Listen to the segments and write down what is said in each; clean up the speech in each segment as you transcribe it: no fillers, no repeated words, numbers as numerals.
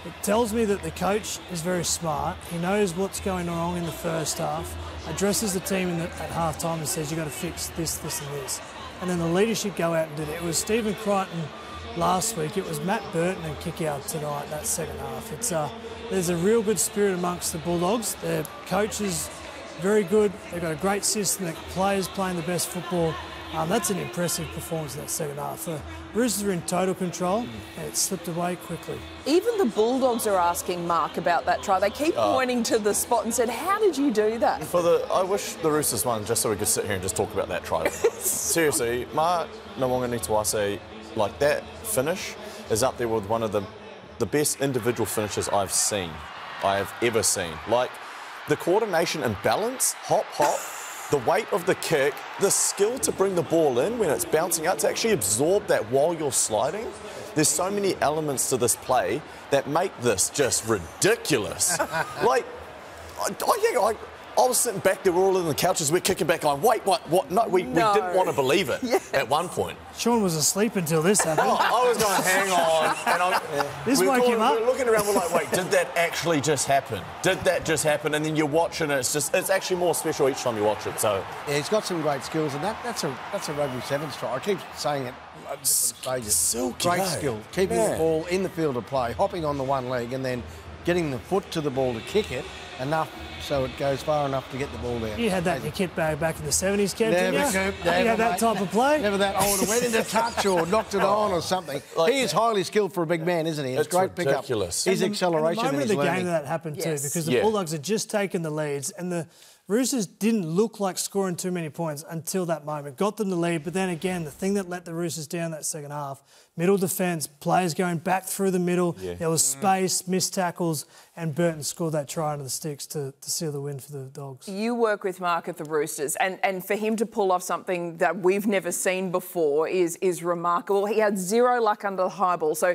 It tells me that the coach is very smart. He knows what's going wrong in the first half, addresses the team at half-time and says, you've got to fix this, this and this. And then the leadership go out and do that. It was Stephen Crichton last week. It was Matt Burton and kick out tonight, that second half. There's a real good spirit amongst the Bulldogs. Their coach is very good. They've got a great system. The players playing the best football. That's an impressive performance in that second half. The Roosters are in total control and it slipped away quickly. Even the Bulldogs are asking Mark about that try. They keep pointing to the spot and said, how did you do that? I wish the Roosters won just so we could sit here and just talk about that try. Seriously, Mark Nawaqanitawase, like that finish is up there with one of the best individual finishes I have ever seen. Like the coordination and balance, hop, the weight of the kick, the skill to bring the ball in when it's bouncing out, to actually absorb that while you're sliding. There's so many elements to this play that make this just ridiculous. Like, I was sitting back there, we're all in the couches, we're kicking back going, wait, what? No, we didn't want to believe it at one point. Shaun was asleep until this happened. I was going, hang on. And this woke him up. We're looking around, we're like, wait, did that actually just happen? Did that just happen? And then you're watching it, it's actually more special each time you watch it. So yeah, he's got some great skills, and that's a rugby sevens try. I keep saying it at different stages. Silky, great skill, keeping the ball in the field of play, hopping on the one leg, and then getting the foot to the ball to kick it enough so it goes far enough to get the ball there. You had that in your kit bag back in the 70s, Kev, didn't you? Never, you had that type of play? Never that. I would have went into touch or knocked it on or something. Like, he is highly skilled for a big man, isn't he? It's great ridiculous. Pickup. His acceleration and his the moment of the learning. game that happened too, because the Bulldogs had just taken the leads and the Roosters didn't look like scoring too many points until that moment. Got them the lead, but then again, the thing that let the Roosters down that second half, middle defence, players going back through the middle, there was space, missed tackles, and Burton scored that try under the sticks to seal the win for the Dogs. You work with Mark at the Roosters, and for him to pull off something that we've never seen before is remarkable. He had zero luck under the high ball, so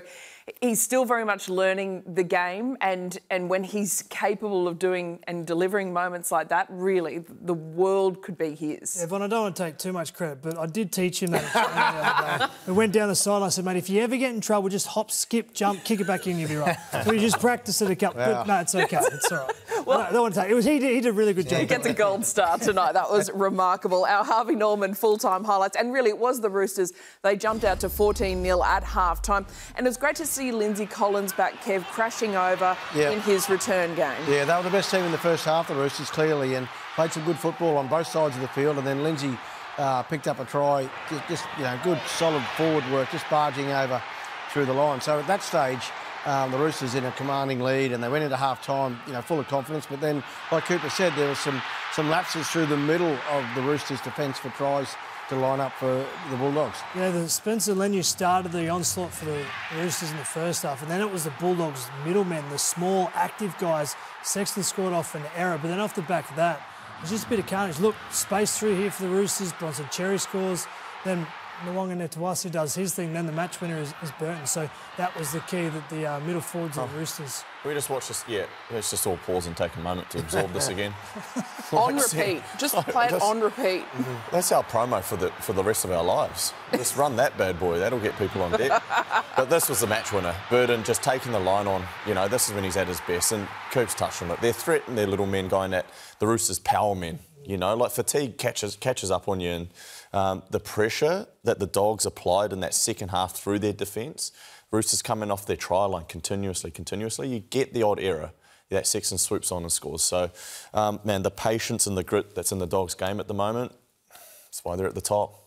he's still very much learning the game, and when he's capable of doing and delivering moments like that, really, the world could be his. Yeah, Von, I don't want to take too much credit, but I did teach him that the other day. We went down the side and I said, mate, if you ever get in trouble, just hop, skip, jump, kick it back in, you'll be right. So we just practiced it a couple. But no, it's okay. It's all right. Well, I don't want to take it. He did a really good job. He gets a gold star tonight. That was remarkable. Our Harvey Norman full-time highlights. And really, it was the Roosters. They jumped out to 14-0 at half-time. And it was great to see Lindsay Collins back, Kev, crashing over in his return game. Yeah, they were the best team in the first half, the Roosters, clearly, and played some good football on both sides of the field. And then Lindsay picked up a try, just good, solid forward work, just barging over through the line. So at that stage, the Roosters in a commanding lead, and they went into half-time, full of confidence. But then, like Cooper said, there was some lapses through the middle of the Roosters' defence for tries to line up for the Bulldogs. Yeah, the Spencer Leniu started the onslaught for the Roosters in the first half, and then it was the Bulldogs' middlemen, the small, active guys. Sexton scored off an error, but then off the back of that, it was just a bit of carnage. Look, space through here for the Roosters. Bronson Cherry scores. Then Nawaqanitawase does his thing. Then the match winner is Burton. So that was the key, that the middle forwards of the Roosters. Can we just watch this? Yeah, let's just all pause and take a moment to absorb this again. On repeat. Just play it on repeat. That's our promo for the rest of our lives. Just run that bad boy. That'll get people on deck. But this was the match winner. Burton just taking the line on. This is when he's at his best. And Coop's touched on it. They're threatening their little men going at the Roosters' power men. Like fatigue catches up on you, and the pressure that the Dogs applied in that second half through their defence, Roosters coming off their try line continuously, you get the odd error that Sexton swoops on and scores. So, man, the patience and the grit that's in the Dogs' game at the moment, that's why they're at the top.